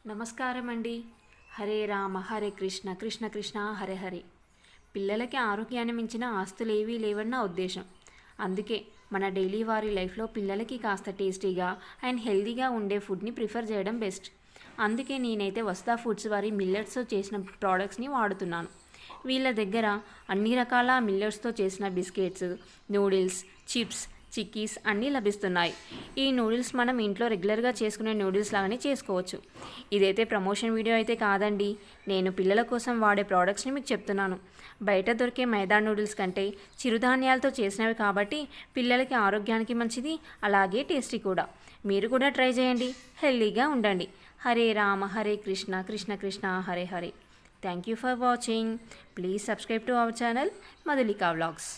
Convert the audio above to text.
నమస్కారం అండి. హరే రామ హరే కృష్ణ కృష్ణ కృష్ణ హరే హరే. పిల్లలకి ఆరోగ్యాన్ని మించిన ఆస్తులు ఏవీ లేవని నా ఉద్దేశం. అందుకే మన డైలీ వారి లైఫ్లో పిల్లలకి కాస్త టేస్టీగా అండ్ హెల్తీగా ఉండే ఫుడ్ని ప్రిఫర్ చేయడం బెస్ట్. అందుకే నేనైతే వస్తా ఫుడ్స్ వారి మిల్లెట్స్తో చేసిన ప్రోడక్ట్స్ని వాడుతున్నాను. వీళ్ళ దగ్గర అన్ని రకాల మిల్లెట్స్తో చేసిన బిస్కెట్స్, నూడిల్స్, చిప్స్, చిక్కీస్ అన్నీ లభిస్తున్నాయి. ఈ నూడిల్స్ మనం ఇంట్లో రెగ్యులర్గా చేసుకునే నూడిల్స్ లాగానే చేసుకోవచ్చు. ఇదైతే ప్రమోషన్ వీడియో అయితే కాదండి. నేను పిల్లల కోసం వాడే ప్రోడక్ట్స్ని మీకు చెప్తున్నాను. బయట దొరికే మైదా నూడిల్స్ కంటే చిరుధాన్యాలతో చేసినవి కాబట్టి పిల్లలకి ఆరోగ్యానికి మంచిది, అలాగే టేస్టీ కూడా. మీరు కూడా ట్రై చేయండి, హెల్తీగా ఉండండి. Hare Rama Hare Krishna Krishna Krishna Hare Hare. Thank you for watching. Please subscribe to our channel Madhulika vlogs.